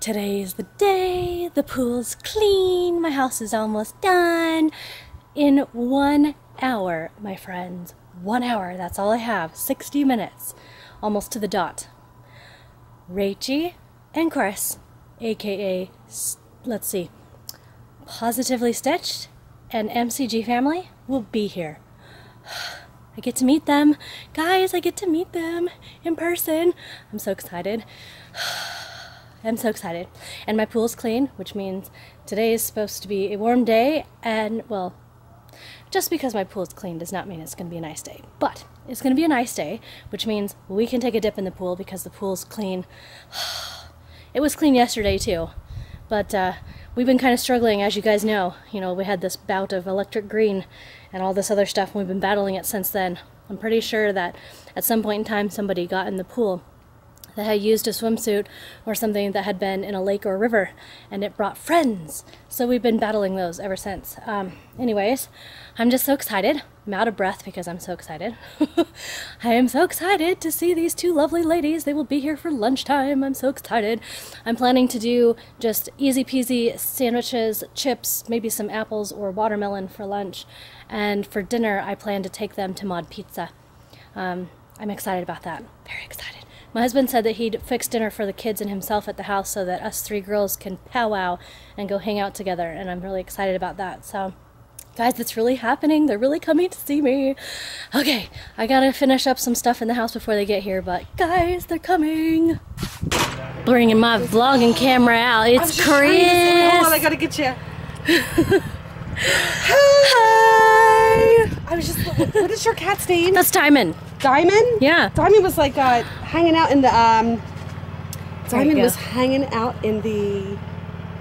Today is the day, the pool's clean, my house is almost done. In 1 hour, my friends, 1 hour, that's all I have, 60 minutes, almost to the dot. Rachie and Chris, aka, let's see, Positively Stitched and MCG family will be here. I get to meet them. Guys, I get to meet them in person. I'm so excited. I'm so excited. And my pool's clean, which means today is supposed to be a warm day, and well, just because my pool's clean does not mean it's going to be a nice day. But it's going to be a nice day, which means we can take a dip in the pool because the pool's clean. It was clean yesterday too, but we've been kind of struggling, as you guys know. You know, we had this bout of electric green and all this other stuff, and we've been battling it since then. I'm pretty sure that at some point in time somebody got in the pool that had used a swimsuit or something that had been in a lake or a river, and it brought friends. So we've been battling those ever since. Anyways, I'm just so excited. I'm out of breath because I'm so excited. I am so excited to see these two lovely ladies. They will be here for lunchtime. I'm so excited. I'm planning to do just easy peasy sandwiches, chips, maybe some apples or watermelon for lunch. And for dinner, I plan to take them to Mod Pizza. I'm excited about that. Very excited. My husband said that he'd fix dinner for the kids and himself at the house so that us three girls can powwow and go hang out together, and I'm really excited about that. So, guys, it's really happening. They're really coming to see me. Okay, I gotta finish up some stuff in the house before they get here, but guys, they're coming. Bringing my vlogging camera out. It's Chris. Hold on, I gotta get you. Hi. I was just, what is your cat's name? That's Diamond. Diamond? Yeah. Diamond was like hanging out in the, Diamond was hanging out in the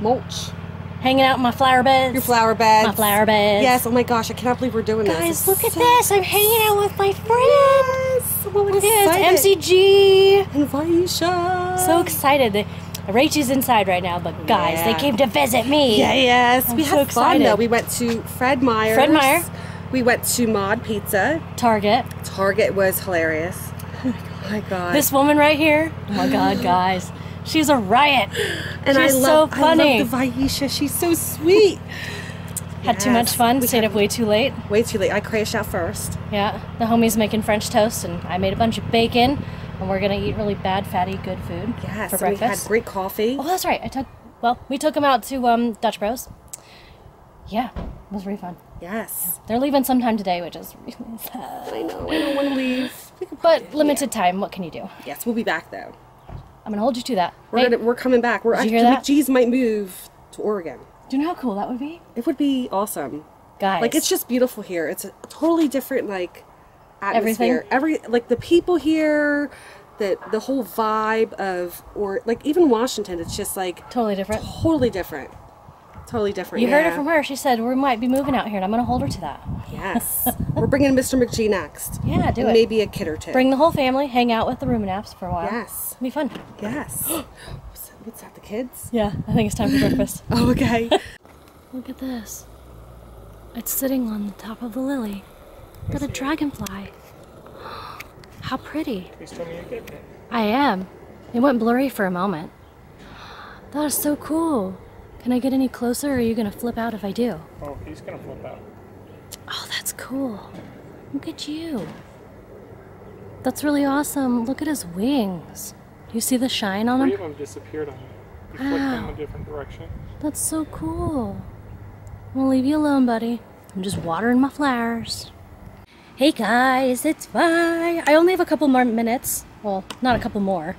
mulch. Hanging out in my flower beds. Your flower beds. My flower beds. Yes, oh my gosh, I cannot believe we're doing this. Guys, look at this. I'm hanging out with my friend. Yes. Well, Look at this. MCG. And Vaisha. So excited. Rachel's inside right now, but guys, they came to visit me. Yeah, yes. I'm we so had fun excited. though. We went to Fred Meyers. Fred Meyer. We went to Mod Pizza. Target. Target was hilarious. Oh my god. This woman right here. Oh my god, guys. She's a riot. And She's so funny. I love the Vaisha. She's so sweet. Had too much fun. Stayed up way too late. Way too late. I crashed out first. Yeah. The homie's making French toast, and I made a bunch of bacon. And we're gonna eat really bad, fatty, good food for breakfast. We had great coffee. Oh, that's right. We took them out to Dutch Bros. Yeah, it was really fun. Yes. Yeah. They're leaving sometime today, which is really sad. I know. I don't want to leave. But limited time. What can you do? Yes, we'll be back though. I'm gonna hold you to that. We're coming back. We're did you hear that? McGee's might move to Oregon. Do you know how cool that would be? It would be awesome. Guys. Like, it's just beautiful here. It's a totally different, like, atmosphere. Like, the people here, the whole vibe of, or, like, even Washington, it's just, like... Totally different? Totally different. Totally different, You heard it from her. She said, we might be moving out here, and I'm going to hold her to that. Yes. We're bringing Mr. McGee next. Yeah, do it. Maybe a kid or two. Bring the whole family, hang out with the Ruminaps for a while. Yes. It'll be fun. Yes. What's that, the kids? Yeah, I think it's time for breakfast. Oh, okay. Look at this. It's sitting on the top of the lily. Got a dragonfly. How pretty. Please tell me you're getting it. I am. It went blurry for a moment. That is so cool. Can I get any closer, or are you going to flip out if I do? Oh, he's going to flip out. Oh, that's cool. Look at you. That's really awesome. Look at his wings. Do you see the shine on Three him? of them disappeared on me. He flicked them a different direction. That's so cool. I'm gonna leave you alone, buddy. I'm just watering my flowers. Hey guys, it's Vi. I only have a couple more minutes. Well, not a couple more.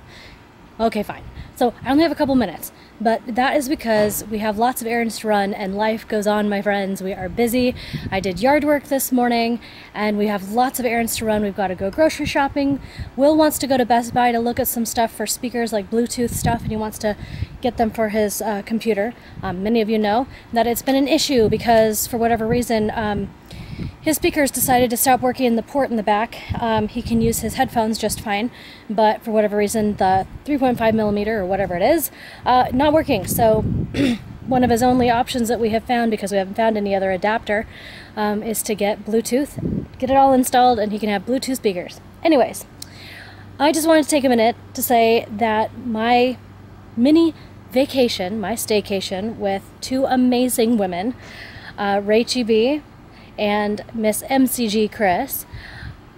Okay, fine. So I only have a couple minutes, but that is because we have lots of errands to run and life goes on, my friends. We are busy. I did yard work this morning and we have lots of errands to run. We've got to go grocery shopping. Will wants to go to Best Buy to look at some stuff for speakers, like Bluetooth stuff, and he wants to get them for his computer. Many of you know that it's been an issue because for whatever reason, his speakers decided to stop working in the port in the back. He can use his headphones just fine, but for whatever reason, the 3.5 millimeter or whatever it is, not working. So one of his only options that we have found, because we haven't found any other adapter, is to get Bluetooth, get it all installed, and he can have Bluetooth speakers. Anyways, I just wanted to take a minute to say that my mini vacation, my staycation, with two amazing women, Rachie B and Miss MCG Chris,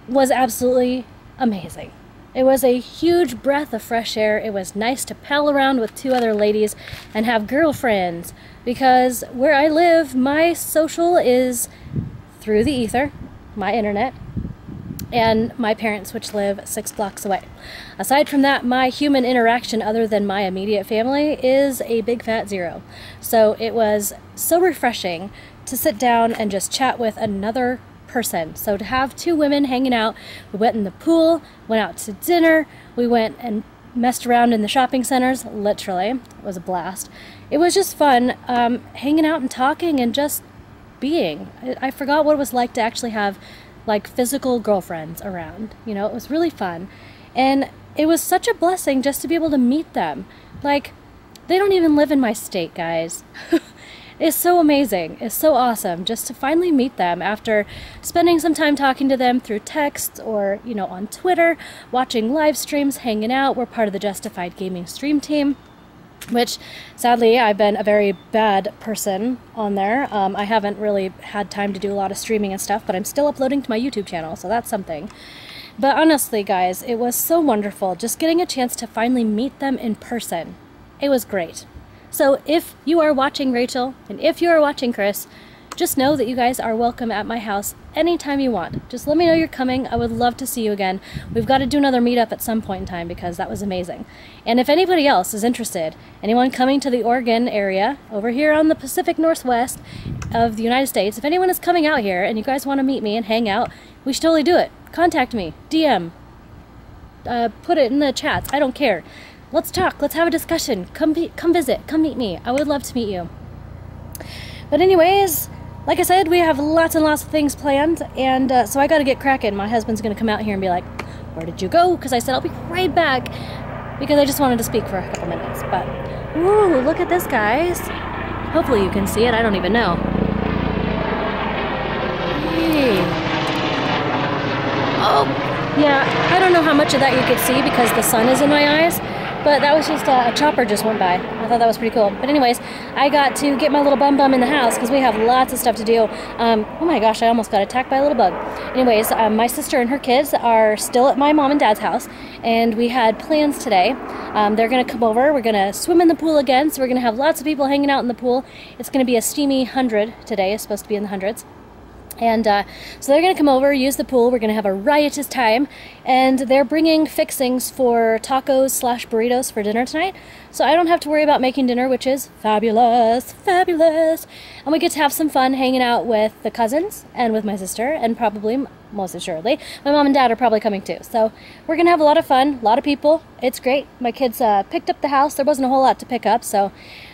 was absolutely amazing. It was a huge breath of fresh air. It was nice to pal around with two other ladies and have girlfriends, because where I live, my social is through the ether, my internet, and my parents, which live 6 blocks away. Aside from that, my human interaction other than my immediate family is a big fat zero. So it was so refreshing to sit down and just chat with another person. So to have two women hanging out, we went in the pool, went out to dinner, we went and messed around in the shopping centers, literally. It was a blast. It was just fun, hanging out and talking and just being. I forgot what it was like to actually have like physical girlfriends around. You know, it was really fun. And it was such a blessing just to be able to meet them. Like, they don't even live in my state, guys. It's so amazing. It's so awesome just to finally meet them after spending some time talking to them through text or, you know, on Twitter, watching live streams, hanging out. We're part of the Justified Gaming stream team, which sadly I've been a very bad person on there. I haven't really had time to do a lot of streaming and stuff, but I'm still uploading to my YouTube channel, so that's something. But honestly, guys, it was so wonderful just getting a chance to finally meet them in person. It was great. So if you are watching Rachel, and if you are watching Chris, just know that you guys are welcome at my house anytime you want. Just let me know you're coming. I would love to see you again. We've got to do another meetup at some point in time because that was amazing. And if anybody else is interested, anyone coming to the Oregon area, over here on the Pacific Northwest of the United States, if anyone is coming out here and you guys want to meet me and hang out, we should totally do it. Contact me, DM, put it in the chats, I don't care. Let's talk, let's have a discussion, come visit, come meet me. I would love to meet you. But anyways, like I said, we have lots and lots of things planned, and so I gotta get cracking. My husband's gonna come out here and be like, where did you go? Because I said I'll be right back, because I just wanted to speak for a couple minutes. But, ooh, look at this, guys. Hopefully you can see it, I don't even know. Hey. Oh, yeah, I don't know how much of that you could see because the sun is in my eyes, but that was just a chopper just went by. I thought that was pretty cool. But anyways, I got to get my little bum in the house because we have lots of stuff to do. Oh my gosh, I almost got attacked by a little bug. Anyways, my sister and her kids are still at my mom and dad's house, and we had plans today. They're going to come over. We're going to swim in the pool again, so we're going to have lots of people hanging out in the pool. It's going to be a steamy 100 today. It's supposed to be in the hundreds. And so they're going to come over, use the pool, we're going to have a riotous time, and they're bringing fixings for tacos / burritos for dinner tonight, so I don't have to worry about making dinner, which is fabulous, fabulous, and we get to have some fun hanging out with the cousins, and with my sister, and probably, most assuredly, my mom and dad are probably coming too, so we're going to have a lot of fun, a lot of people, it's great. My kids picked up the house. There wasn't a whole lot to pick up, so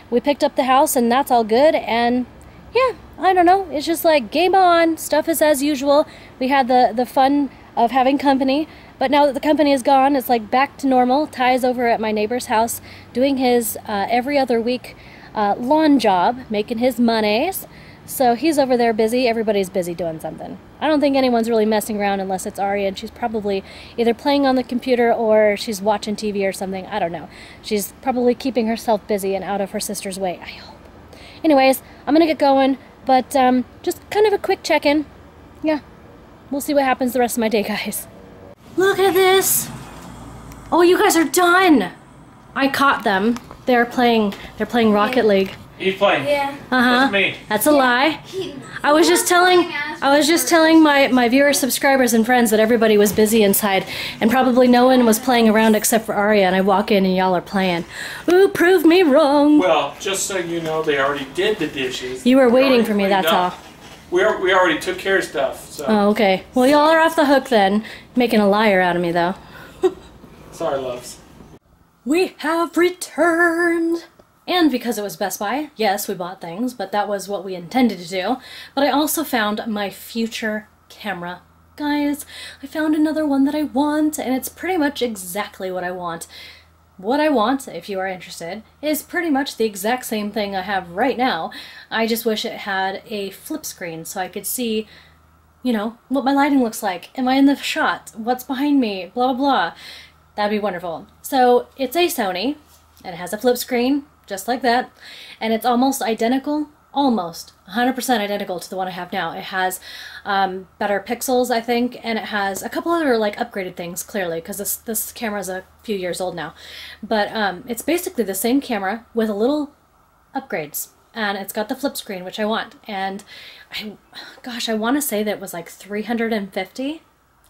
we picked up the house, and that's all good, and yeah, I don't know, it's just like game on, stuff is as usual. We had the fun of having company, but now that the company is gone, it's like back to normal. Ty's over at my neighbor's house doing his every other week lawn job, making his monies. So he's over there busy, everybody's busy doing something. I don't think anyone's really messing around unless it's Aria, and she's probably either playing on the computer or she's watching TV or something, I don't know. She's probably keeping herself busy and out of her sister's way, I hope. Anyways, I'm gonna get going, but just kind of a quick check-in. Yeah, we'll see what happens the rest of my day, guys. Look at this! Oh, you guys are done! I caught them. They're playing Rocket League. He's playing. Yeah. That's me. That's a lie. I was just telling my viewers, subscribers, and friends that everybody was busy inside, and probably no one was playing around except for Aria, and I walk in and y'all are playing. Ooh, prove me wrong. Well, just so you know, they already did the dishes. You were waiting for me, that's all. We already took care of stuff, so. Oh, okay. Well, y'all are off the hook then. Making a liar out of me, though. Sorry, loves. We have returned! And because it was Best Buy, yes, we bought things, but that was what we intended to do. But I also found my future camera. Guys, I found another one that I want, and it's pretty much exactly what I want. What I want, if you are interested, is pretty much the exact same thing I have right now. I just wish it had a flip screen so I could see, you know, what my lighting looks like. Am I in the shot? What's behind me? Blah, blah, blah. That'd be wonderful. So, it's a Sony, and it has a flip screen. just like that. And it's almost identical, almost 100% identical to the one I have now. It has better pixels, I think, and it has a couple other like upgraded things, clearly, because this camera is a few years old now. But it's basically the same camera with a little upgrades, and it's got the flip screen, which I want. And I want to say that it was like $350.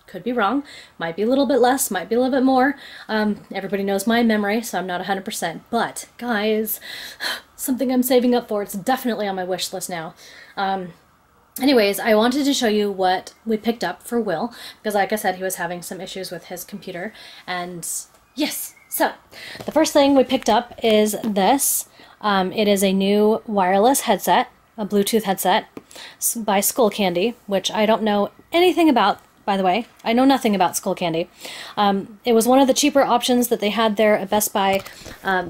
Could be wrong. Might be a little bit less, might be a little bit more. Everybody knows my memory, so I'm not 100%. But guys, something I'm saving up for. It's definitely on my wish list now. Anyways, I wanted to show you what we picked up for Will, because like I said, he was having some issues with his computer. And yes, so the first thing we picked up is this. It is a new wireless headset, a Bluetooth headset by Skullcandy, which I don't know anything about. By the way, I know nothing about Skullcandy. It was one of the cheaper options that they had there at Best Buy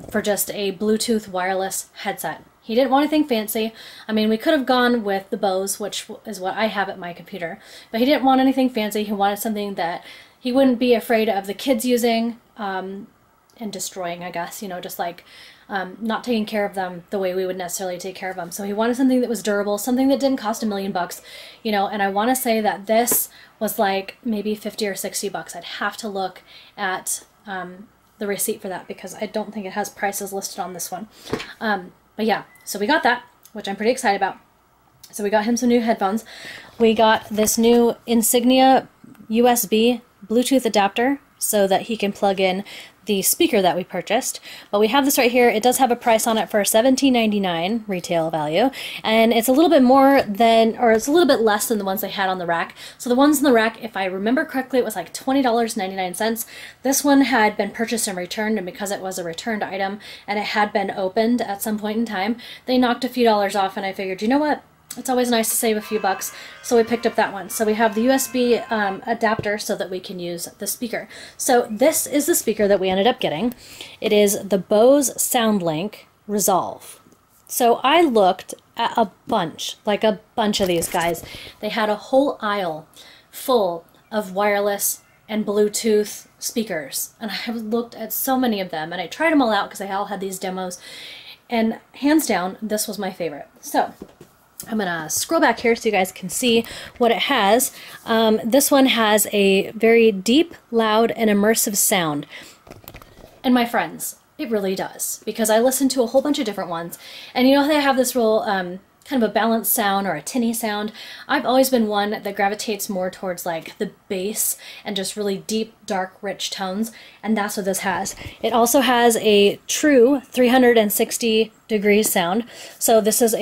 for just a Bluetooth wireless headset. He didn't want anything fancy. I mean, we could have gone with the Bose, which is what I have at my computer, but he didn't want anything fancy. He wanted something that he wouldn't be afraid of the kids using and destroying, I guess, you know, just like not taking care of them the way we would necessarily take care of them. So he wanted something that was durable, something that didn't cost $1 million, you know, and I want to say that this was like maybe 50 or 60 bucks. I'd have to look at the receipt for that because I don't think it has prices listed on this one. But yeah, so we got that, which I'm pretty excited about. So we got him some new headphones. We got this new Insignia USB Bluetooth adapter so that he can plug in the speaker that we purchased. But we have this right here. It does have a price on it for $17.99 retail value, and it's a little bit more than, or it's a little bit less than the ones they had on the rack. So the ones in the rack, if I remember correctly, it was like $20.99. This one had been purchased and returned, and because it was a returned item and it had been opened at some point in time, they knocked a few dollars off, and I figured, you know what? It's always nice to save a few bucks, so we picked up that one. So we have the USB adapter so that we can use the speaker. So this is the speaker that we ended up getting. It is the Bose Soundlink Revolve. So I looked at a bunch of these guys. They had a whole aisle full of wireless and Bluetooth speakers, and I looked at so many of them, and I tried them all out because they all had these demos, and hands down, this was my favorite. So I'm gonna scroll back here so you guys can see what it has. This one has a very deep, loud, and immersive sound. And my friends, it really does, because I listened to a whole bunch of different ones, and you know they have this real kind of a balanced sound or a tinny sound. I've always been one that gravitates more towards like the bass and just really deep, dark, rich tones, and that's what this has. It also has a true 360 degrees sound, so this is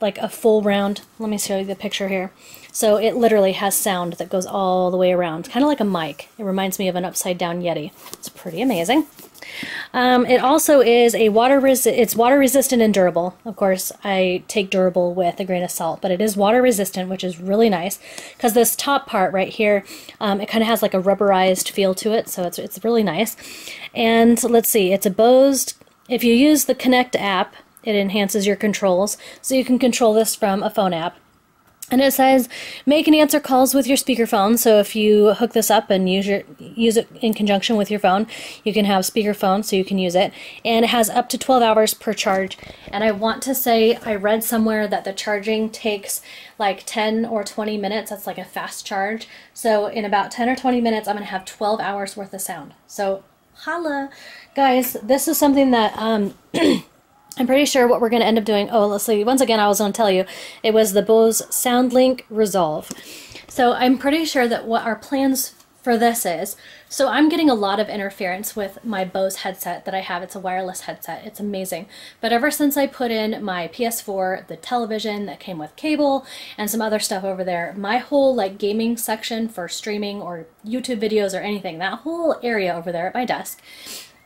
like a full round. Let me show you the picture here. So it literally has sound that goes all the way around, kind of like a mic. It reminds me of an upside down Yeti. It's pretty amazing. It also is a it's water resistant and durable. Of course, I take durable with a grain of salt, but it is water resistant, which is really nice because this top part right here, it kind of has like a rubberized feel to it, so it's really nice. And let's see, it's a Bose. If you use the Connect app, it enhances your controls, so you can control this from a phone app. And it says, make and answer calls with your speakerphone. So if you hook this up and use it in conjunction with your phone, you can have speakerphone, so you can use it. And it has up to 12 hours per charge. And I want to say, I read somewhere that the charging takes like 10 or 20 minutes. That's like a fast charge. So in about 10 or 20 minutes, I'm going to have 12 hours worth of sound. So holla. Guys, this is something that I'm pretty sure what we're going to end up doing. Oh, let's see. Once again, I was going to tell you, it was the Bose Soundlink Revolve. So I'm pretty sure that what our plans for this is, so I'm getting a lot of interference with my Bose headset that I have. It's a wireless headset. It's amazing. But ever since I put in my PS4, the television that came with cable, and some other stuff over there, my whole like gaming section for streaming or YouTube videos or anything, that whole area over there at my desk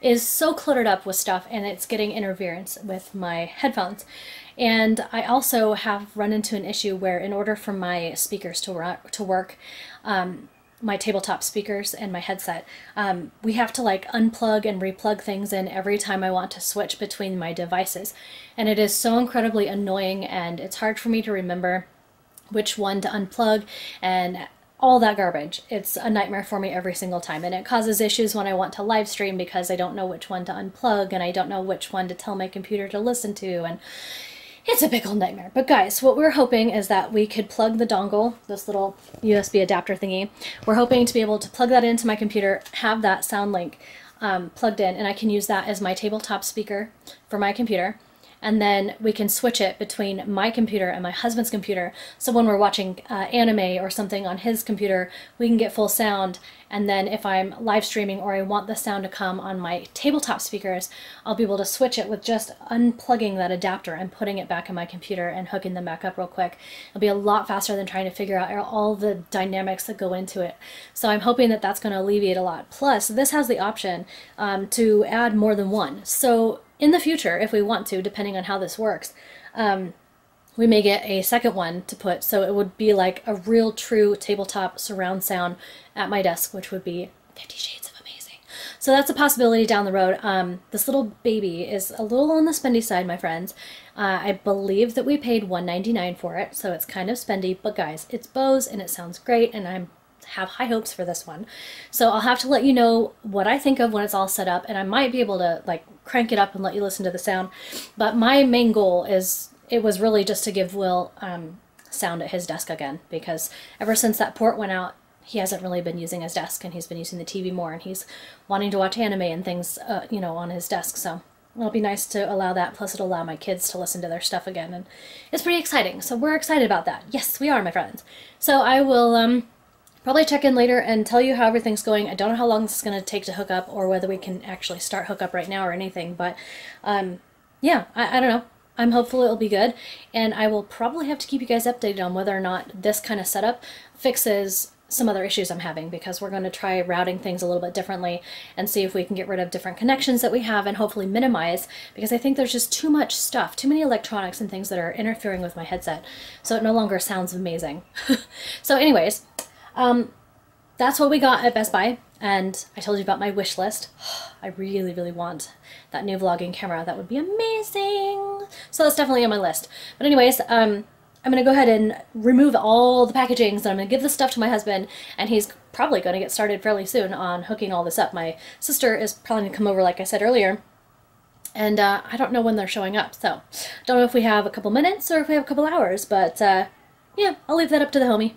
is so cluttered up with stuff, and it's getting interference with my headphones. And I also have run into an issue where in order for my speakers to work, my tabletop speakers and my headset, we have to like unplug and replug things in every time I want to switch between my devices. And it is so incredibly annoying, and it's hard for me to remember which one to unplug and all that garbage. It's a nightmare for me every single time, and it causes issues when I want to live stream because I don't know which one to unplug and I don't know which one to tell my computer to listen to, and it's a big old nightmare. But guys, what we're hoping is that we could plug the dongle, this little USB adapter thingy. We're hoping to be able to plug that into my computer, have that Soundlink plugged in, and I can use that as my tabletop speaker for my computer. And then we can switch it between my computer and my husband's computer. So when we're watching anime or something on his computer, we can get full sound. And then if I'm live streaming or I want the sound to come on my tabletop speakers, I'll be able to switch it with just unplugging that adapter and putting it back in my computer and hooking them back up real quick. It'll be a lot faster than trying to figure out all the dynamics that go into it. So I'm hoping that that's going to alleviate a lot. Plus, this has the option to add more than one. So in the future, if we want to, depending on how this works, we may get a second one to put, so it would be like a real true tabletop surround sound at my desk, which would be 50 shades of amazing. So that's a possibility down the road. This little baby is a little on the spendy side, my friends. I believe that we paid $199 for it, so it's kind of spendy, but guys, it's Bose and it sounds great, and I have high hopes for this one. So I'll have to let you know what I think of when it's all set up, and I might be able to like crank it up and let you listen to the sound. But my main goal is, it was really just to give Will sound at his desk again, because ever since that port went out, he hasn't really been using his desk, and he's been using the TV more, and he's wanting to watch anime and things, you know, on his desk. So it'll be nice to allow that, plus it'll allow my kids to listen to their stuff again, and it's pretty exciting. So we're excited about that. Yes, we are, my friends. So I will probably check in later and tell you how everything's going. I don't know how long this is going to take to hook up, or whether we can actually start hookup right now or anything, but yeah, I don't know. I'm hopeful it'll be good, and I will probably have to keep you guys updated on whether or not this kind of setup fixes some other issues I'm having, because we're going to try routing things a little bit differently and see if we can get rid of different connections that we have and hopefully minimize, because I think there's just too much stuff, too many electronics and things that are interfering with my headset, so it no longer sounds amazing. So anyways, that's what we got at Best Buy, and I told you about my wish list. I really, really want that new vlogging camera. That would be amazing. So that's definitely on my list. But anyways, I'm going to go ahead and remove all the packagings, and I'm going to give this stuff to my husband, and he's probably going to get started fairly soon on hooking all this up. My sister is probably going to come over, like I said earlier, and I don't know when they're showing up, so don't know if we have a couple minutes or if we have a couple hours, but yeah, I'll leave that up to the homie.